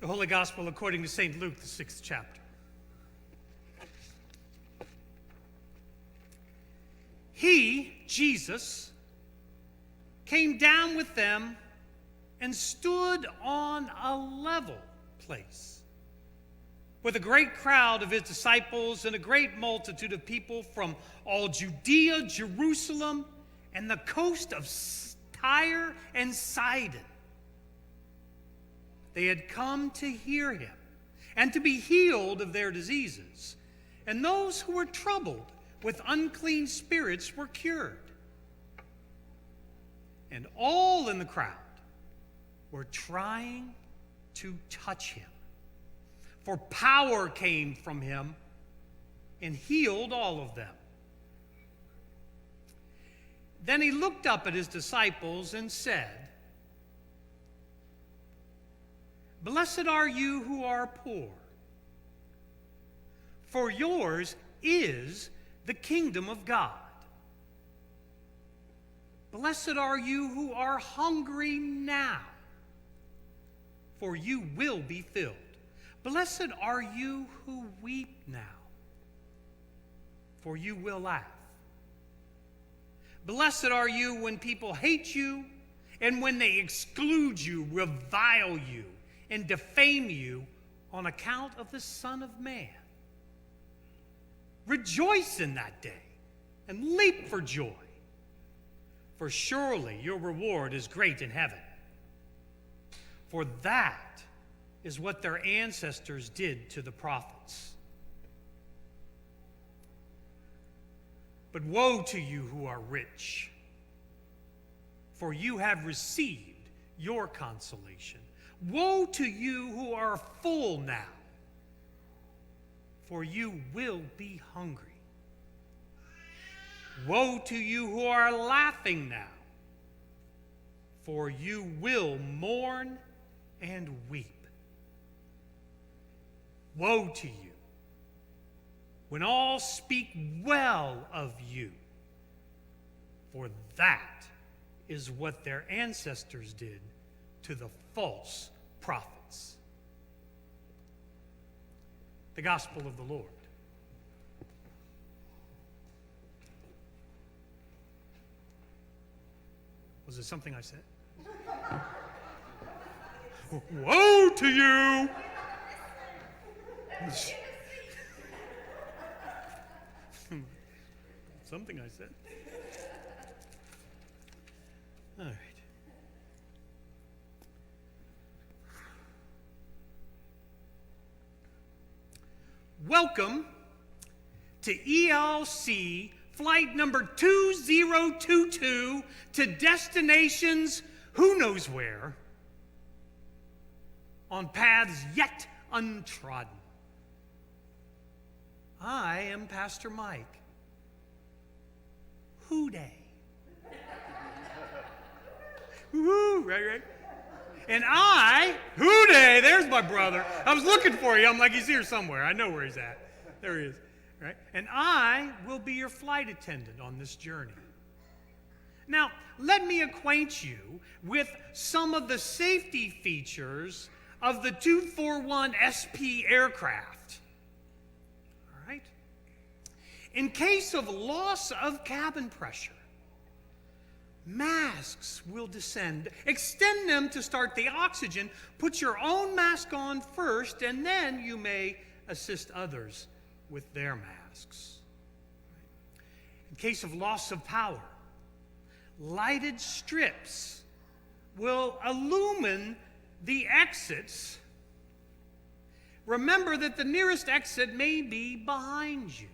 The Holy Gospel according to St. Luke, the 6th chapter. He, Jesus, came down with them and stood on a level place, with a great crowd of his disciples and a great multitude of people from all Judea, Jerusalem, and the coast of Tyre and Sidon. They had come to hear him and to be healed of their diseases. And those who were troubled with unclean spirits were cured. And all in the crowd were trying to touch him, for power came from him and healed all of them. Then he looked up at his disciples and said, "Blessed are you who are poor, for yours is the kingdom of God. Blessed are you who are hungry now, for you will be filled. Blessed are you who weep now, for you will laugh. Blessed are you when people hate you, and when they exclude you, revile you, and defame you on account of the Son of Man. Rejoice in that day, and leap for joy, for surely your reward is great in heaven. For that is what their ancestors did to the prophets. But woe to you who are rich, for you have received your consolation. Woe to you who are full now, for you will be hungry. Woe to you who are laughing now, for you will mourn and weep. Woe to you when all speak well of you, for that is what their ancestors did to the false prophets." The Gospel of the Lord. Was it something I said? Woe to you! Something I said. All right. Welcome to ELC flight number 2022 to destinations who knows where, on paths yet untrodden. I am Pastor Mike. Who day? Woo, right. And who day, there's my brother. I was looking for you. I'm like, he's here somewhere. I know where he's at. There he is. Right? And I will be your flight attendant on this journey. Now, let me acquaint you with some of the safety features of the 241 SP aircraft. All right? In case of loss of cabin pressure, masks will descend. Extend them to start the oxygen. Put your own mask on first, and then you may assist others with their masks. In case of loss of power, lighted strips will illumine the exits. Remember that the nearest exit may be behind you.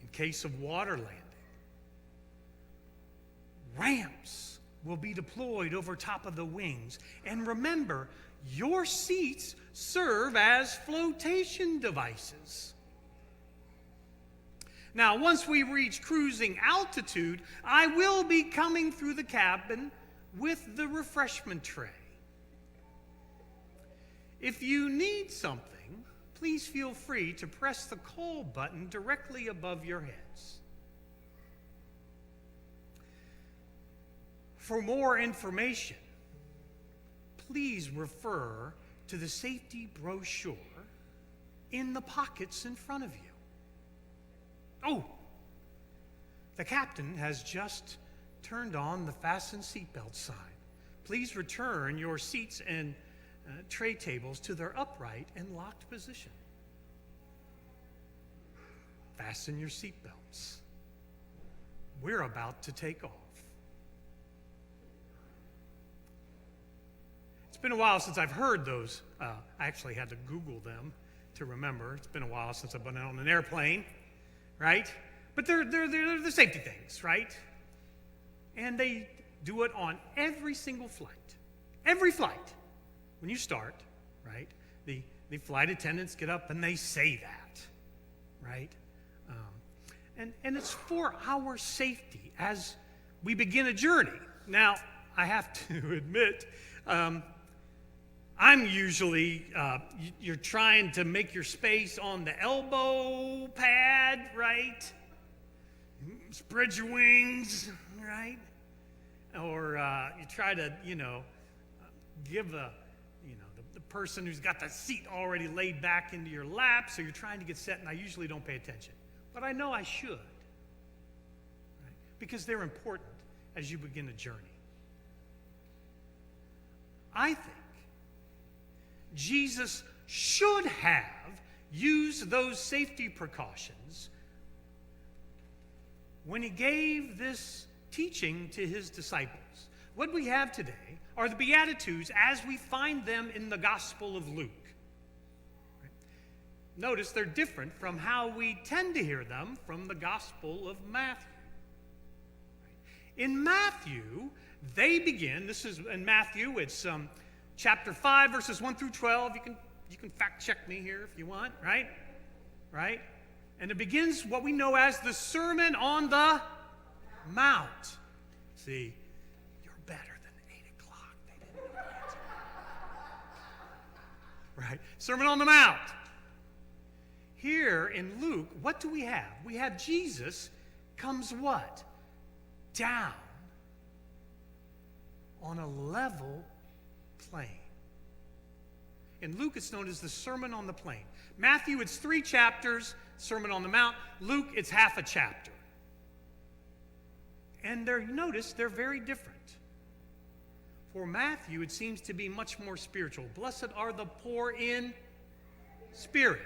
In case of water landing, ramps will be deployed over top of the wings. And remember, your seats serve as flotation devices. Now, once we reach cruising altitude, I will be coming through the cabin with the refreshment tray. If you need something, please feel free to press the call button directly above your heads. For more information, please refer to the safety brochure in the pockets in front of you. Oh, the captain has just turned on the fasten seatbelt sign. Please return your seats and tray tables to their upright and locked position. Fasten your seatbelts. We're about to take off. It's been a while since I've heard those. I actually had to Google them to remember. It's been a while since I've been on an airplane, right? But they're the safety things, right? And they do it on every single flight. Every flight. When you start, right, the flight attendants get up and they say that, right? And it's for our safety as we begin a journey. Now, I have to admit, I'm usually, you're trying to make your space on the elbow pad, right? Spread your wings, right? Or you try to, give the person who's got the seat already laid back into your lap, so you're trying to get set, and I usually don't pay attention. But I know I should, right? Because they're important as you begin a journey. I think Jesus should have used those safety precautions when he gave this teaching to his disciples. What we have today are the Beatitudes as we find them in the Gospel of Luke. Right? Notice they're different from how we tend to hear them from the Gospel of Matthew. Right? In Matthew, they begin, this is in Matthew, it's chapter 5, verses 1 through 12. You can fact check me here if you want, right? Right? And it begins what we know as the Sermon on the Mount. See, you're better than 8 o'clock. They didn't know that. Right? Sermon on the Mount. Here in Luke, what do we have? We have Jesus comes what? Down on a level plain. In Luke, it's known as the Sermon on the Plain. Matthew, it's 3 chapters, Sermon on the Mount. Luke, it's half a chapter. And notice they're very different. For Matthew, it seems to be much more spiritual. Blessed are the poor in spirit,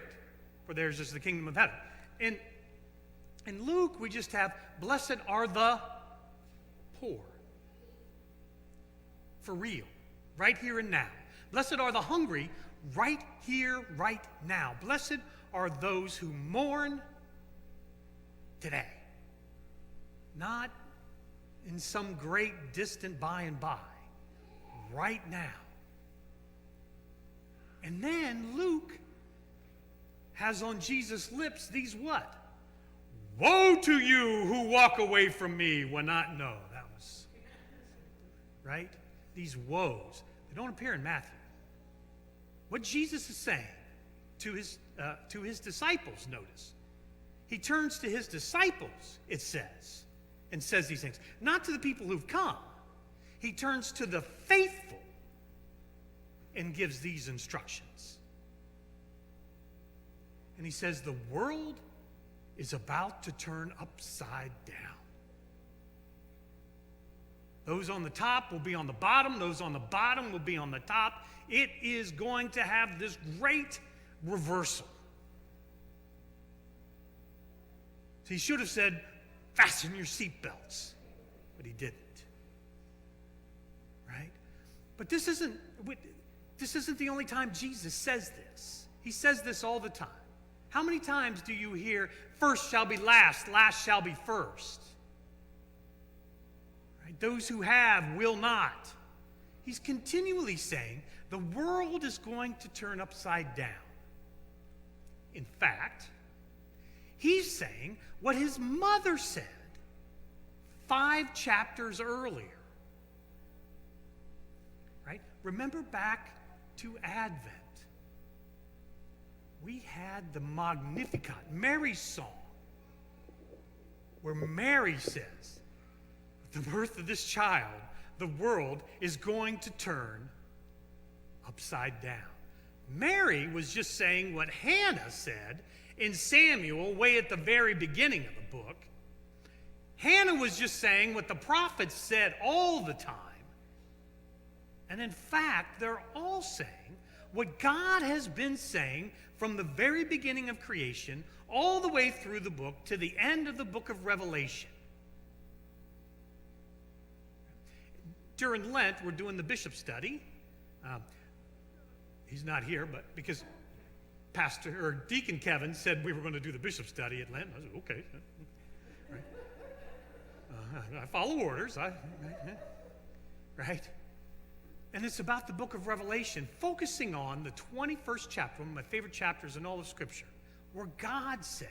for theirs is the kingdom of heaven. In Luke, we just have, blessed are the poor. For real. Right here and now. Blessed are the hungry, right here, right now. Blessed are those who mourn today. Not in some great distant by and by. Right now. And then Luke has on Jesus' lips these what? Woe to you who walk away from me when not know. That was, right? These woes. They don't appear in Matthew. What Jesus is saying to his disciples, notice. He turns to his disciples, it says, and says these things. Not to the people who've come. He turns to the faithful and gives these instructions. And he says, the world is about to turn upside down. Those on the top will be on the bottom. Those on the bottom will be on the top. It is going to have this great reversal. So he should have said, fasten your seatbelts. But he didn't. Right? But this isn't the only time Jesus says this. He says this all the time. How many times do you hear, first shall be last, last shall be first? Right? Those who have will not. He's continually saying the world is going to turn upside down. In fact, he's saying what his mother said 5 chapters earlier. Right? Remember back to Advent. We had the Magnificat, Mary's song, where Mary says, the birth of this child, the world is going to turn upside down. Mary was just saying what Hannah said in Samuel way at the very beginning of the book. Hannah was just saying what the prophets said all the time. And in fact, they're all saying what God has been saying from the very beginning of creation all the way through the book to the end of the book of Revelation. During Lent, we're doing the bishop study. He's not here, but because Pastor or Deacon Kevin said we were going to do the bishop study at Lent, I said, okay. Right? I follow orders. Right? And it's about the book of Revelation, focusing on the 21st chapter, one of my favorite chapters in all of Scripture, where God says,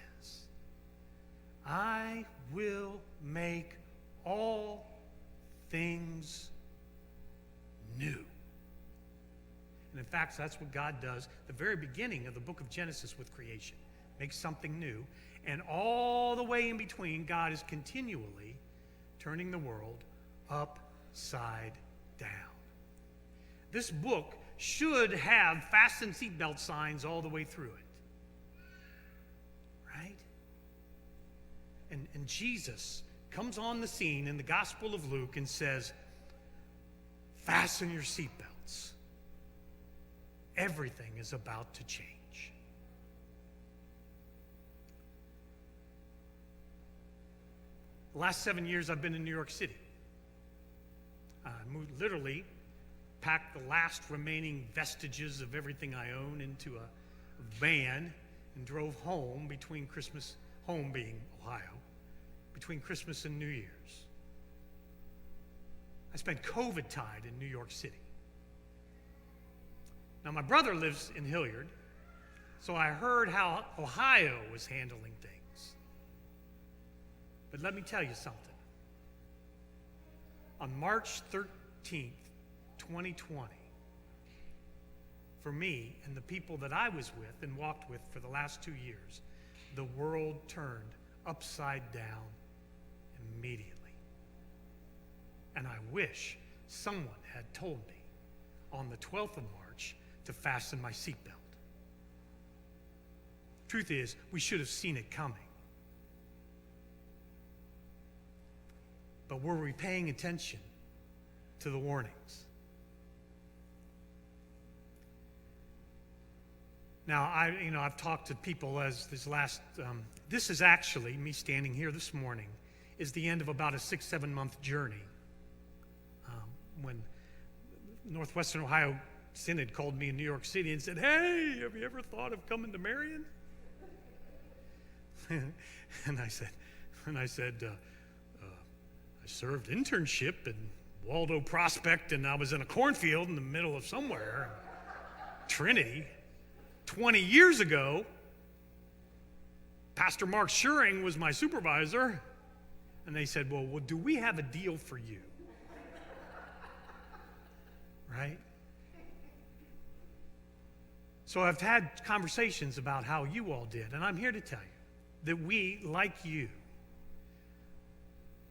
I will make all things new. And in fact, that's what God does at the very beginning of the book of Genesis with creation. Makes something new. And all the way in between, God is continually turning the world upside down. This book should have fasten seatbelt signs all the way through it. Right? And Jesus comes on the scene in the Gospel of Luke and says, fasten your seatbelts. Everything is about to change. The last 7 years I've been in New York City. I moved, literally packed the last remaining vestiges of everything I own into a van and drove home between Christmas, home being Ohio, between Christmas and New Year's. I spent COVID tide in New York City. Now, my brother lives in Hilliard, so I heard how Ohio was handling things. But let me tell you something. On March 13th, 2020, for me and the people that I was with and walked with for the last 2 years, the world turned upside down immediately. And I wish someone had told me on the 12th of March to fasten my seatbelt. Truth is, we should have seen it coming. But were we paying attention to the warnings? Now, I've talked to people as this is actually, me standing here this morning, is the end of about a 6-7 month journey. When Northwestern Ohio Synod called me in New York City and said, hey, have you ever thought of coming to Marion? And I said, I served internship in Waldo Prospect, and I was in a cornfield in the middle of somewhere, Trinity. 20 years ago, Pastor Mark Schuring was my supervisor, and they said, well, do we have a deal for you? Right? So I've had conversations about how you all did, and I'm here to tell you that we, like you,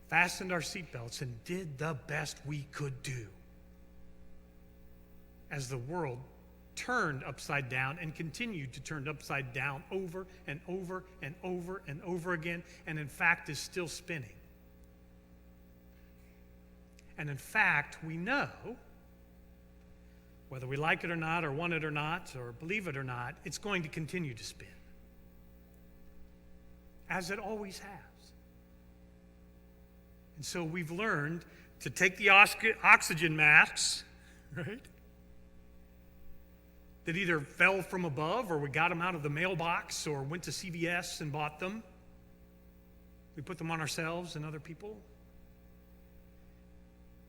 fastened our seatbelts and did the best we could do as the world turned upside down and continued to turn upside down over and over and over and over again, and in fact is still spinning. And in fact, we know, whether we like it or not, or want it or not, or believe it or not, it's going to continue to spin, as it always has. And so we've learned to take the oxygen masks, right, that either fell from above, or we got them out of the mailbox, or went to CVS and bought them. We put them on ourselves and other people,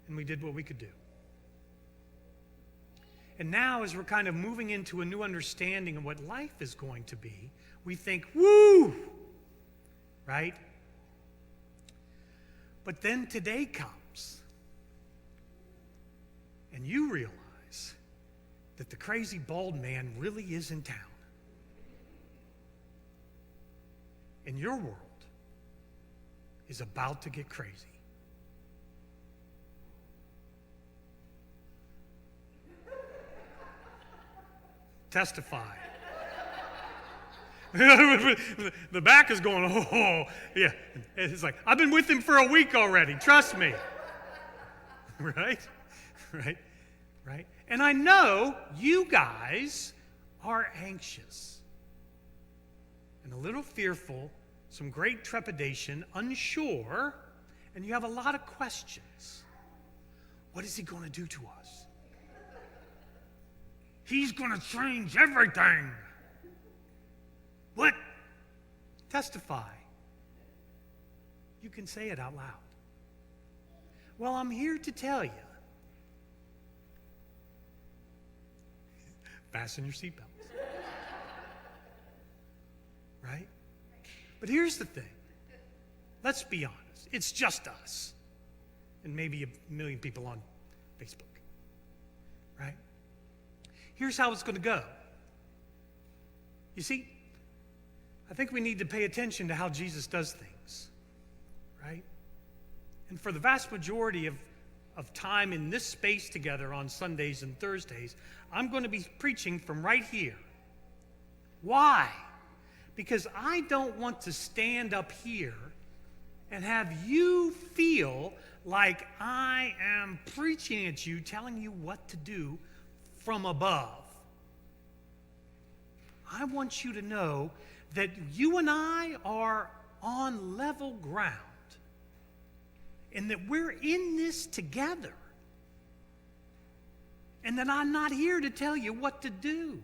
and we did what we could do. And now, as we're kind of moving into a new understanding of what life is going to be, we think, woo, right? But then today comes, and you realize that the crazy bald man really is in town. And your world is about to get crazy. Testify. The back is going, oh, yeah. It's like, I've been with him for a week already. Trust me. Right? Right? Right? And I know you guys are anxious and a little fearful, some great trepidation, unsure, and you have a lot of questions. What is he going to do to us? He's going to change everything. What? Testify. You can say it out loud. Well, I'm here to tell you. Fasten your seatbelts. Right? But here's the thing. Let's be honest. It's just us. And maybe 1 million people on Facebook. Right? Here's how it's going to go. You see, I think we need to pay attention to how Jesus does things. Right? And for the vast majority of time in this space together on Sundays and Thursdays, I'm going to be preaching from right here. Why? Because I don't want to stand up here and have you feel like I am preaching at you, telling you what to do from above. I want you to know that you and I are on level ground and that we're in this together and that I'm not here to tell you what to do.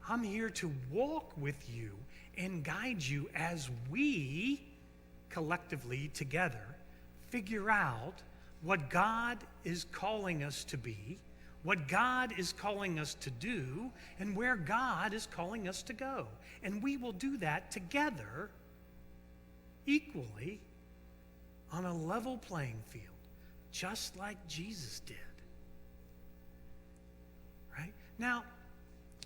I'm here to walk with you and guide you as we collectively together figure out what God is calling us to be, what God is calling us to do, and where God is calling us to go. And we will do that together equally on a level playing field, just like Jesus did. Right? Now,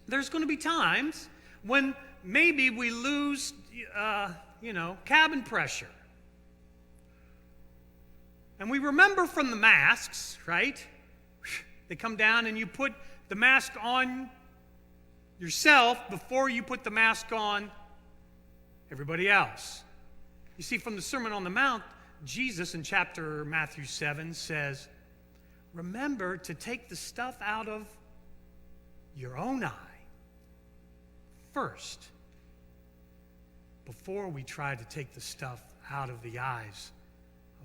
there's going to be times when maybe we lose, cabin pressure. And we remember from the masks, right? They come down and you put the mask on yourself before you put the mask on everybody else. You see, from the Sermon on the Mount, Jesus in chapter Matthew 7 says, remember to take the stuff out of your own eye first before we try to take the stuff out of the eyes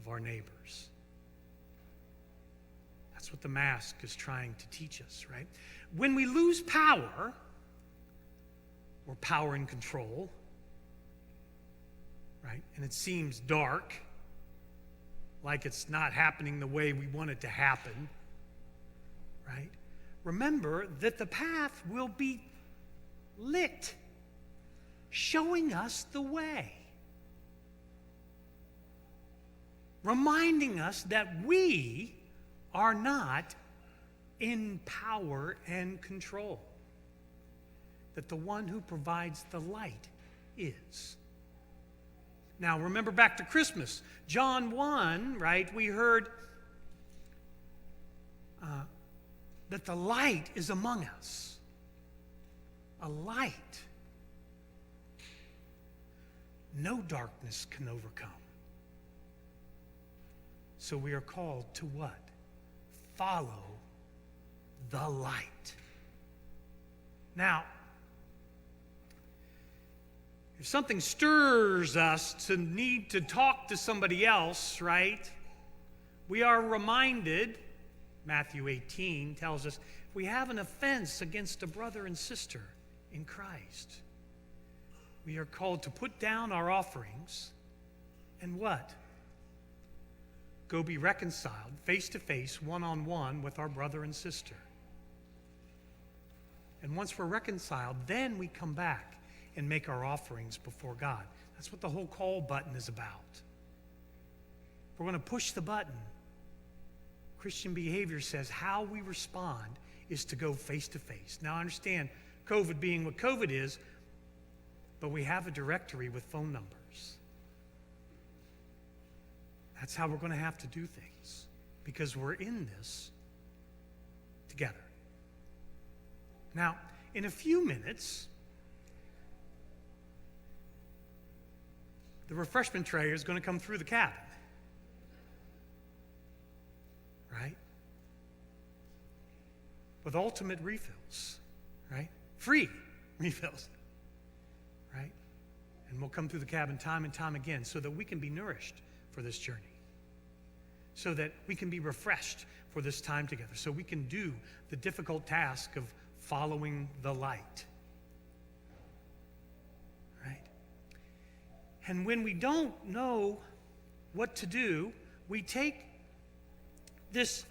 of our neighbors. That's what the mask is trying to teach us, right? When we lose power, or power and control, right, and it seems dark, like it's not happening the way we want it to happen, right? Remember that the path will be lit, showing us the way, reminding us that we are not in power and control, that the one who provides the light is. Now, remember back to Christmas, John 1, right? We heard that the light is among us. A light no darkness can overcome. So we are called to what? Follow the light. Now, if something stirs us to need to talk to somebody else, right? We are reminded, Matthew 18 tells us, if we have an offense against a brother and sister in Christ, we are called to put down our offerings and what? Go be reconciled face to face, one-on-one with our brother and sister. And once we're reconciled, then we come back and make our offerings before God. That's what the whole call button is about. We're going to push the button. Christian behavior says how we respond is to go face to face. Now, I understand COVID being what COVID is, but we have a directory with phone numbers. That's how we're going to have to do things because we're in this together. Now, in a few minutes, the refreshment tray is going to come through the cabin. Right? With ultimate refills. Right? Free refills. Right? And we'll come through the cabin time and time again so that we can be nourished for this journey. So that we can be refreshed for this time together. So we can do the difficult task of following the light. Right? And when we don't know what to do, we take this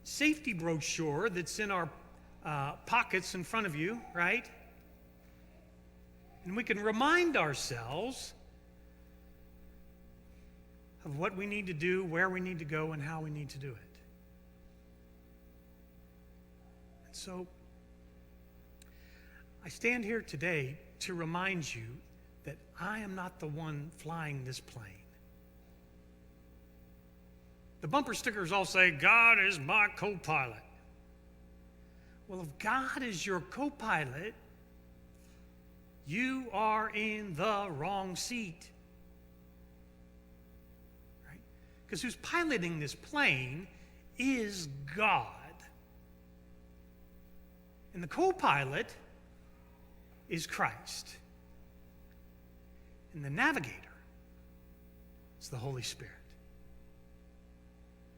safety brochure that's in our pockets in front of you, right? And we can remind ourselves of what we need to do, where we need to go, and how we need to do it. And so, I stand here today to remind you that I am not the one flying this plane. The bumper stickers all say, God is my co-pilot. Well, if God is your co-pilot, you are in the wrong seat. Right? Because who's piloting this plane is God. And the co-pilot is Christ. And the navigator is the Holy Spirit.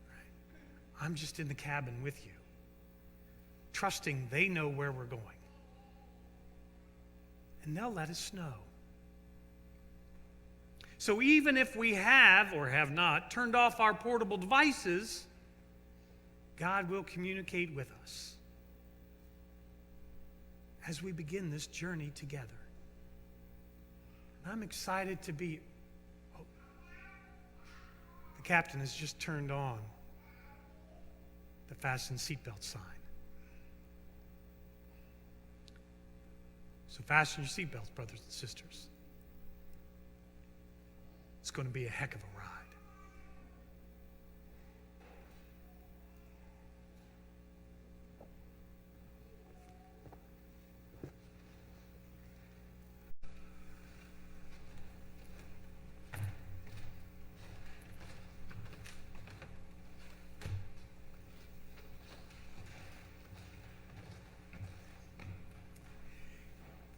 Right? I'm just in the cabin with you, trusting they know where we're going. And they'll let us know. So even if we have or have not turned off our portable devices, God will communicate with us as we begin this journey together. And I'm excited to be... Oh, the captain has just turned on the fasten seatbelt sign. So fasten your seatbelts, brothers and sisters. It's going to be a heck of a ride.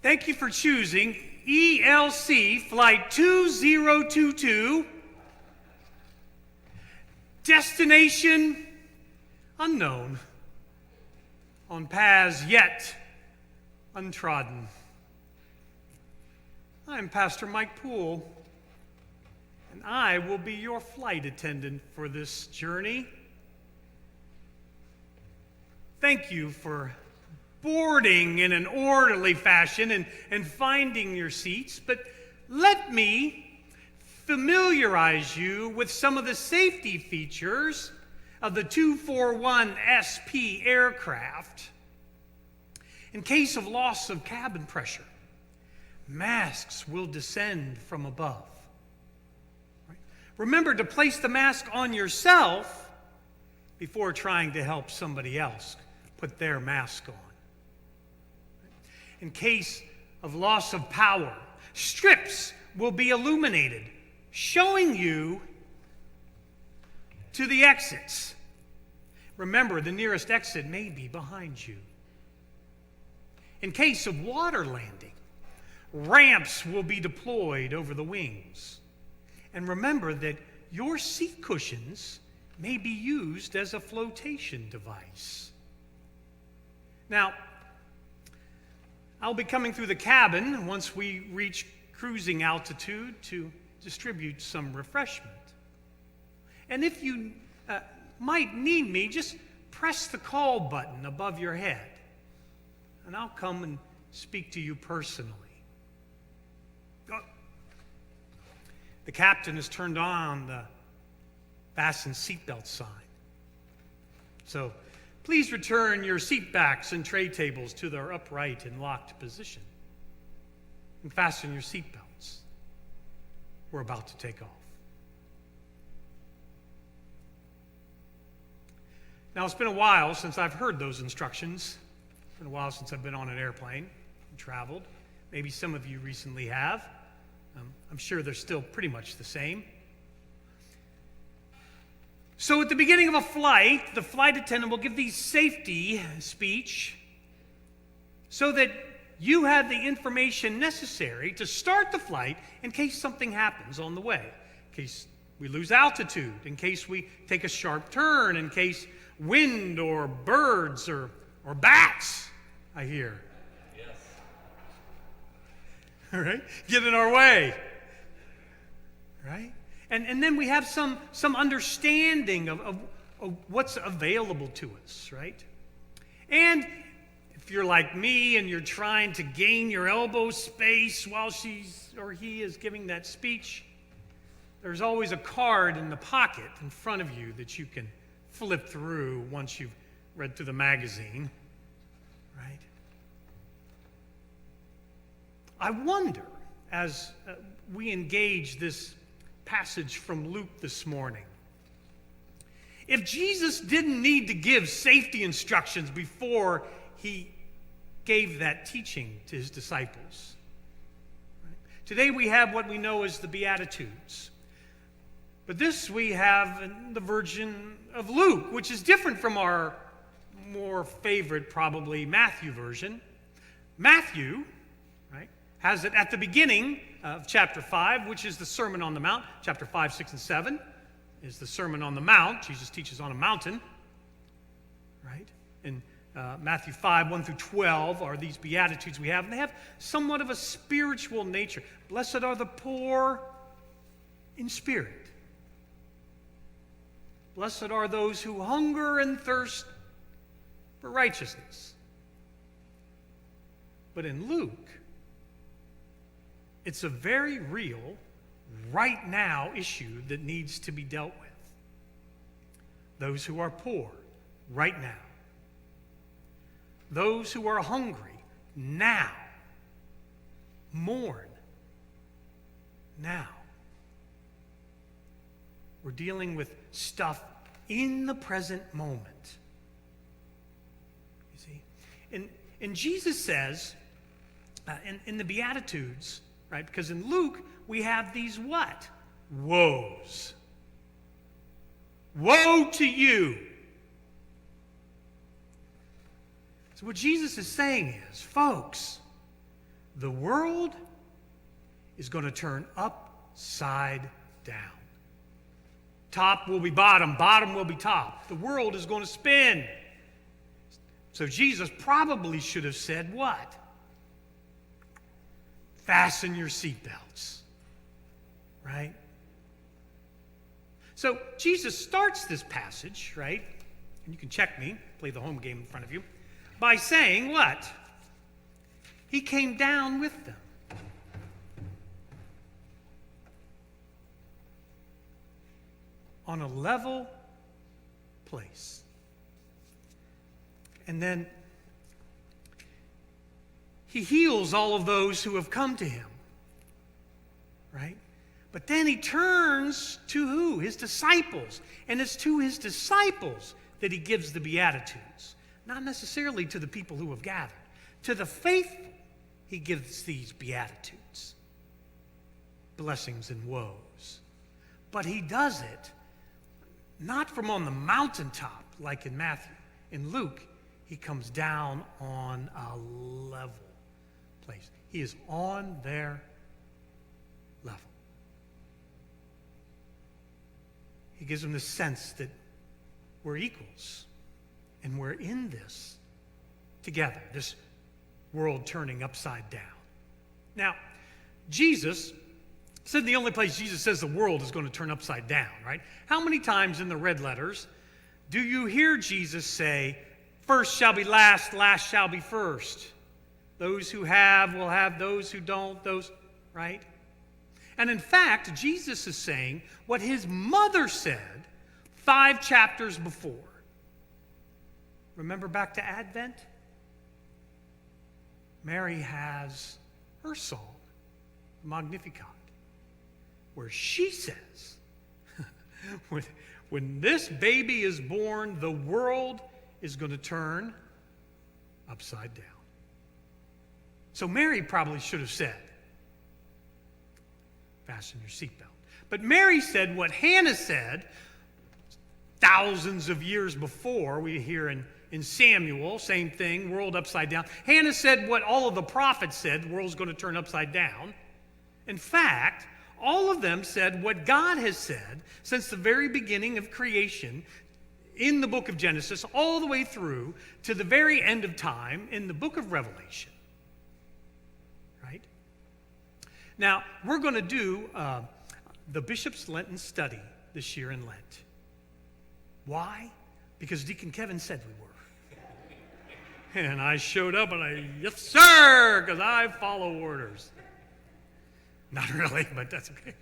Thank you for choosing ELC Flight 2022, destination unknown, on paths yet untrodden. I'm Pastor Mike Poole, and I will be your flight attendant for this journey. Thank you for boarding in an orderly fashion and finding your seats, but let me familiarize you with some of the safety features of the 241 SP aircraft. In case of loss of cabin pressure, masks will descend from above. Right? Remember to place the mask on yourself before trying to help somebody else put their mask on. In case of loss of power, strips will be illuminated, showing you to the exits. Remember, the nearest exit may be behind you. In case of water landing, ramps will be deployed over the wings. And remember that your seat cushions may be used as a flotation device. Now, I'll be coming through the cabin once we reach cruising altitude to distribute some refreshment. And if you might need me, just press the call button above your head, and I'll come and speak to you personally. The captain has turned on the fasten seatbelt sign. So please return your seat backs and tray tables to their upright and locked position. And fasten your seatbelts. We're about to take off. Now, it's been a while since I've heard those instructions, been a while since I've been on an airplane and traveled. Maybe some of you recently have. I'm sure they're still pretty much the same. So at the beginning of a flight, the flight attendant will give the safety speech so that you have the information necessary to start the flight in case something happens on the way, in case we lose altitude, in case we take a sharp turn, in case wind or birds or bats, I hear. Yes. All right? Get in our way. Right? And then we have some understanding of what's available to us, right? And if you're like me and you're trying to gain your elbow space while she's or he is giving that speech, there's always a card in the pocket in front of you that you can flip through once you've read through the magazine, right? I wonder, as we engage this passage from Luke this morning, if Jesus didn't need to give safety instructions before he gave that teaching to his disciples. Right? Today we have what we know as the Beatitudes. But this we have in the version of Luke, which is different from our more favorite, probably, Matthew version. Matthew, right, has it at the beginning of chapter 5, which is the Sermon on the Mount. Chapter 5, 6, and 7 is the Sermon on the Mount. Jesus teaches on a mountain, right? And Matthew 5, 1 through 12 are these Beatitudes we have, and they have somewhat of a spiritual nature. Blessed are the poor in spirit. Blessed are those who hunger and thirst for righteousness. But in Luke, it's a very real, right now issue that needs to be dealt with. Those who are poor, right now. Those who are hungry, now. Mourn, now. We're dealing with stuff in the present moment. You see? And Jesus says, in the Beatitudes, right? Because in Luke, we have these what? Woes. Woe to you. So what Jesus is saying is, folks, the world is going to turn upside down. Top will be bottom, bottom will be top. The world is going to spin. So Jesus probably should have said what? Fasten your seatbelts, right? So Jesus starts this passage, right? And you can check me, play the home game in front of you, by saying what? He came down with them. On a level place. And then he heals all of those who have come to him, right? But then he turns to who? His disciples. And it's to his disciples that he gives the Beatitudes. Not necessarily to the people who have gathered. To the faithful, he gives these Beatitudes. Blessings and woes. But he does it not from on the mountaintop like in Matthew. In Luke, he comes down on a level place. He is on their level. He gives them the sense that we're equals and we're in this together, this world turning upside down. Now, Jesus said the only place Jesus says the world is going to turn upside down, right? How many times in the red letters do you hear Jesus say, first shall be last, last shall be first? Those who have will have, those who don't, those, right? And in fact, Jesus is saying what his mother said 5 chapters before. Remember back to Advent? Mary has her song, Magnificat, where she says, when this baby is born, the world is going to turn upside down. So Mary probably should have said, fasten your seatbelt. But Mary said what Hannah said thousands of years before. We hear in Samuel, same thing, world upside down. Hannah said what all of the prophets said, the world's going to turn upside down. In fact, all of them said what God has said since the very beginning of creation in the book of Genesis, all the way through to the very end of time in the book of Revelation. Right? Now, we're going to do the Bishop's Lenten study this year in Lent. Why? Because Deacon Kevin said we were. And I showed up and yes, sir, because I follow orders. Not really, but that's okay,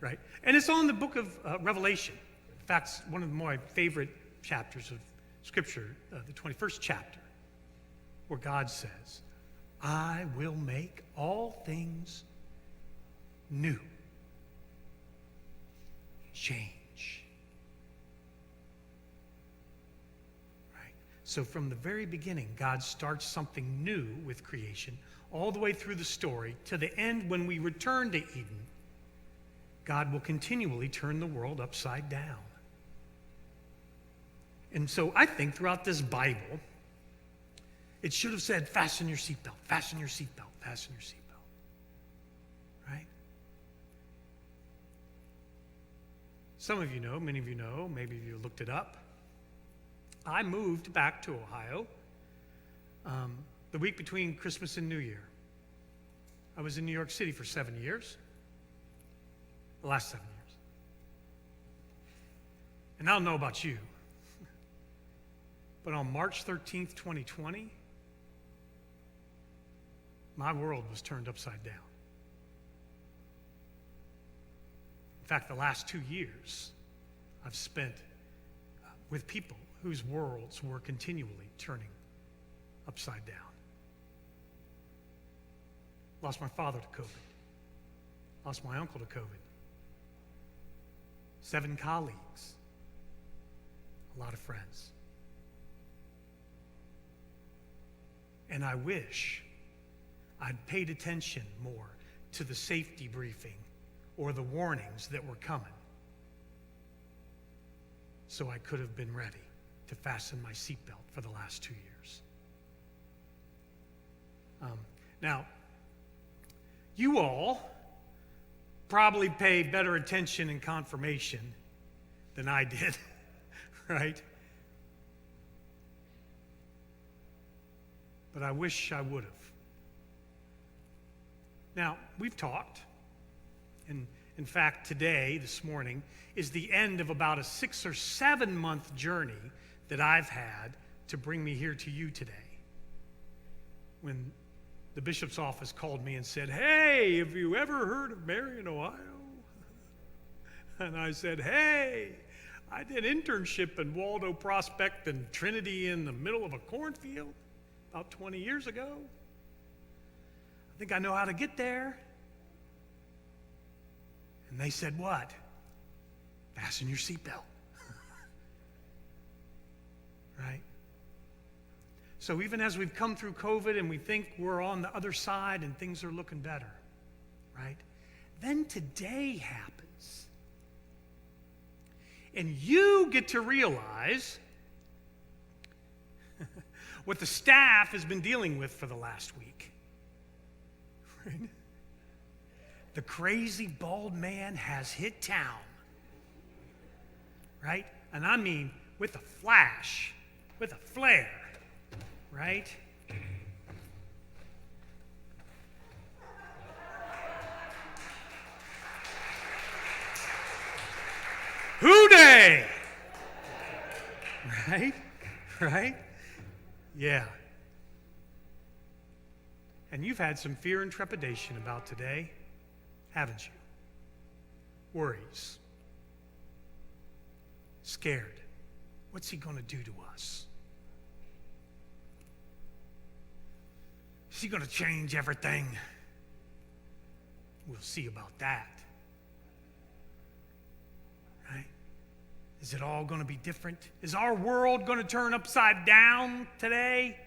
right? And it's on the book of Revelation. In fact, it's one of my favorite chapters of Scripture, the 21st chapter, where God says, I will make all things new. Change. So from the very beginning, God starts something new with creation, all the way through the story, to the end when we return to Eden. God will continually turn the world upside down. And so I think throughout this Bible, it should have said, fasten your seatbelt, fasten your seatbelt, fasten your seatbelt. Right? Some of you know, many of you know, maybe you looked it up. I moved back to Ohio the week between Christmas and New Year. I was in New York City for 7 years, the last 7 years. And I don't know about you, but on March 13th, 2020, my world was turned upside down. In fact, the last 2 years I've spent with people whose worlds were continually turning upside down. Lost my father to COVID. Lost my uncle to COVID. 7 colleagues. A lot of friends. And I wish I'd paid attention more to the safety briefing or the warnings that were coming, so I could have been ready to fasten my seatbelt for the last 2 years. Now, you all probably pay better attention in confirmation than I did, right? But I wish I would have. Now, we've talked, and in fact, today, this morning, is the end of about a 6 or 7 month journey that I've had to bring me here to you today. When the bishop's office called me and said, hey, have you ever heard of Marion, Ohio? And I said, hey, I did internship in Waldo Prospect and Trinity in the middle of a cornfield about 20 years ago. I think I know how to get there. And they said, what? Fasten your seatbelt. Right? So even as we've come through COVID and we think we're on the other side and things are looking better, right? Then today happens. And you get to realize what the staff has been dealing with for the last week. Right? The crazy bald man has hit town. Right? And I mean with a flash, with a flare. Right? Hooday! Right? Right? Yeah. And you've had some fear and trepidation about today, haven't you? Worries. Scared. What's he going to do to us? Is he going to change everything? We'll see about that. Right? Is it all going to be different? Is our world going to turn upside down today?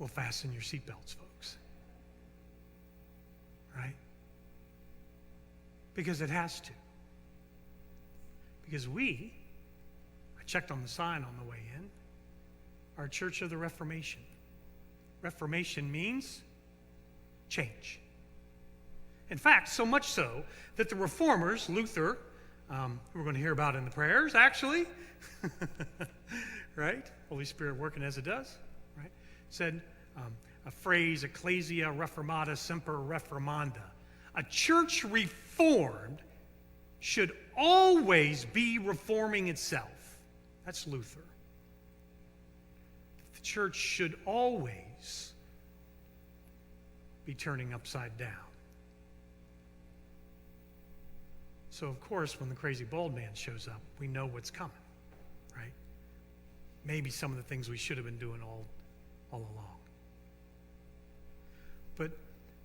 Well, fasten your seatbelts, folks. Right? Because it has to. Because I checked on the sign on the way in, are a church of the Reformation. Reformation means change. In fact, so much so that the reformers, Luther, who we're going to hear about in the prayers, actually, right? Holy Spirit working as it does, right? Said a phrase, ecclesia reformata semper reformanda. A church reformed should always be reforming itself. That's Luther. The church should always be turning upside down. So, of course, when the crazy bald man shows up, we know what's coming, right? Maybe some of the things we should have been doing all along. But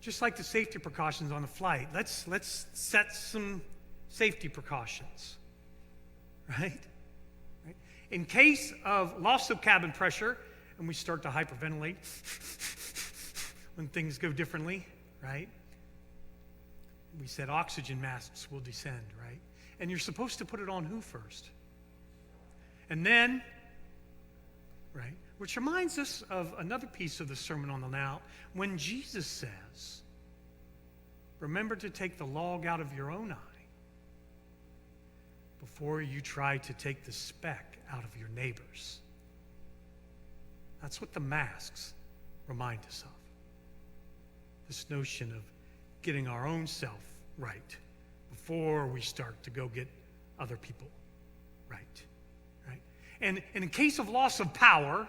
just like the safety precautions on a flight, let's set some safety precautions, right? In case of loss of cabin pressure, and we start to hyperventilate when things go differently, right? We said oxygen masks will descend, right? And you're supposed to put it on who first? And then, right? Which reminds us of another piece of the Sermon on the Mount when Jesus says, remember to take the log out of your own eye before you try to take the speck out of your neighbor's. That's what the masks remind us of. This notion of getting our own self right before we start to go get other people right. And in case of loss of power,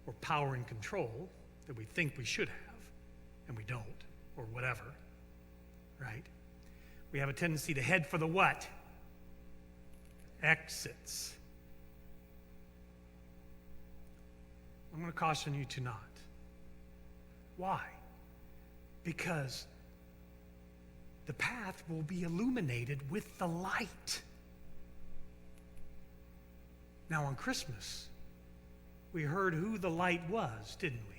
or power and control that we think we should have, and we don't, or whatever, right? We have a tendency to head for the what? Exits. I'm going to caution you to not. Why? Because the path will be illuminated with the light. Now on Christmas, we heard who the light was, didn't we?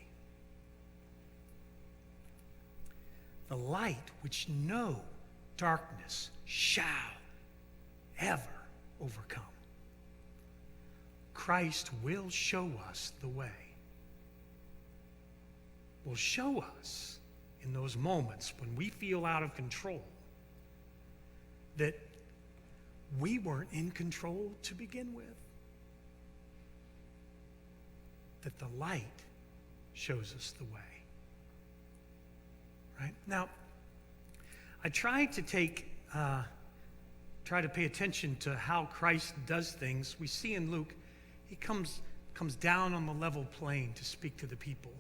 The light which no darkness shall ever overcome. Christ will show us the way. Will show us in those moments when we feel out of control that we weren't in control to begin with. That the light shows us the way. Right? Now, I try to pay attention to how Christ does things. We see in Luke, he comes down on the level plane to speak to the people.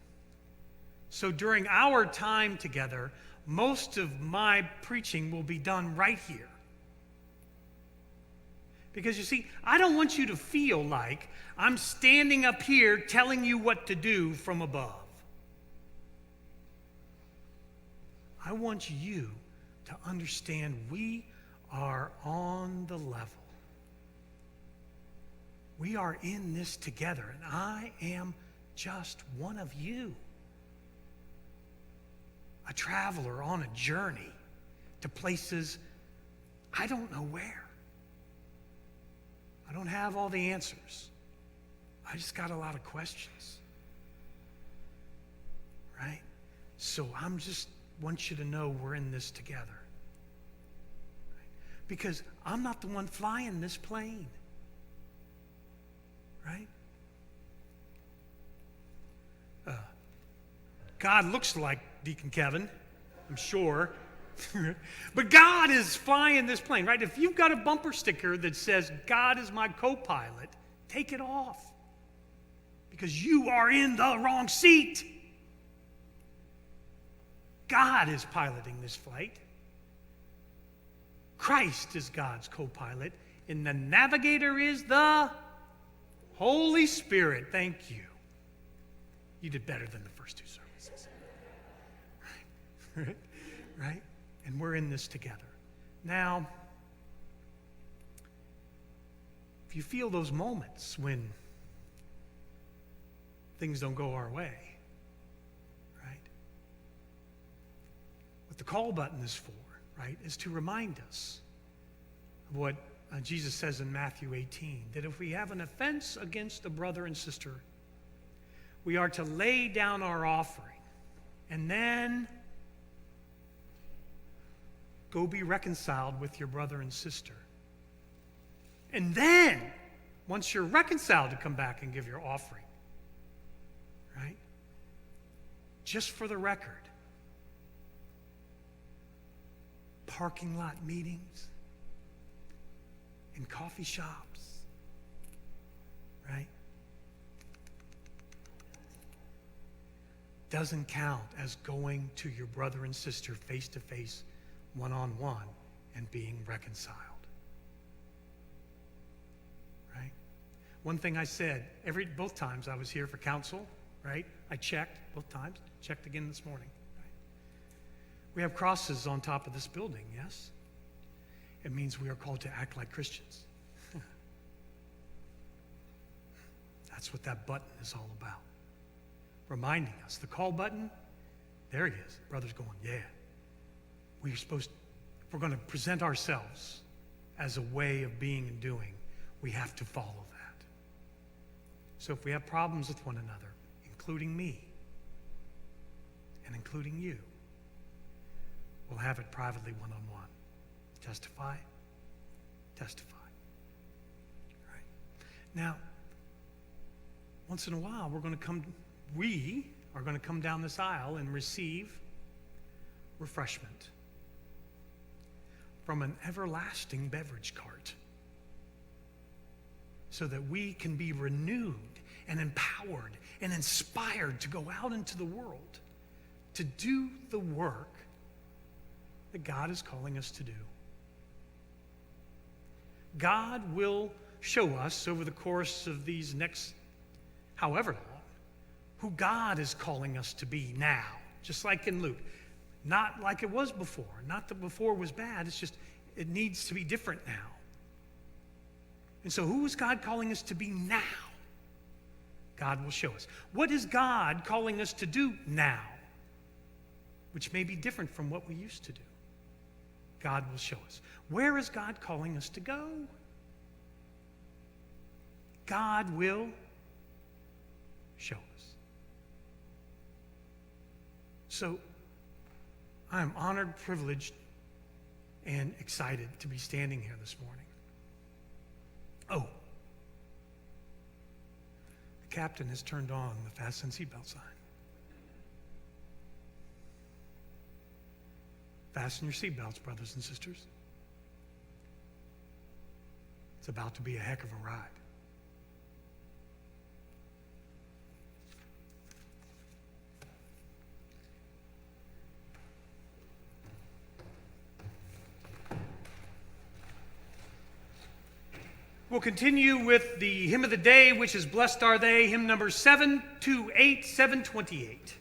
So during our time together, most of my preaching will be done right here. Because you see, I don't want you to feel like I'm standing up here telling you what to do from above. I want you to understand we are on the level. We are in this together, and I am just one of you. A traveler on a journey to places I don't know where. I don't have all the answers. I just got a lot of questions. Right? So I'm just want you to know we're in this together. Right? Because I'm not the one flying this plane. Right? God looks like Deacon Kevin, I'm sure. But God is flying this plane, right? If you've got a bumper sticker that says, God is my co-pilot, take it off. Because you are in the wrong seat. God is piloting this flight. Christ is God's co-pilot, and the navigator is the Holy Spirit. Thank you. You did better than the first two services. Right? And we're in this together. Now, if you feel those moments when things don't go our way, call button is for, right, is to remind us of what Jesus says in Matthew 18, that if we have an offense against a brother and sister, we are to lay down our offering and then go be reconciled with your brother and sister. And then, once you're reconciled, to come back and give your offering. Right? Just for the record, parking lot meetings, in coffee shops, right? Doesn't count as going to your brother and sister face to face, one-on-one, and being reconciled. Right? One thing I said, both times I was here for counsel, right? I checked both times, checked again this morning. Right? We have crosses on top of this building, yes? It means we are called to act like Christians. That's what that button is all about. Reminding us. The call button, there he is. Brother's going, yeah. If we're going to present ourselves as a way of being and doing, we have to follow that. So if we have problems with one another, including me and including you, we'll have it privately one-on-one. Testify. Right? Now, once in a while, we are going to come down this aisle and receive refreshment from an everlasting beverage cart so that we can be renewed and empowered and inspired to go out into the world to do the work that God is calling us to do. God will show us over the course of these next however long who God is calling us to be now, just like in Luke. Not like it was before. Not that before was bad, it's just it needs to be different now. And so who is God calling us to be now? God will show us. What is God calling us to do now? Which may be different from what we used to do. God will show us. Where is God calling us to go? God will show us. So, I am honored, privileged, and excited to be standing here this morning. Oh, the captain has turned on the fasten seatbelt sign. Fasten your seatbelts, brothers and sisters. It's about to be a heck of a ride. We'll continue with the hymn of the day, which is Blessed Are They, hymn number 728, 728.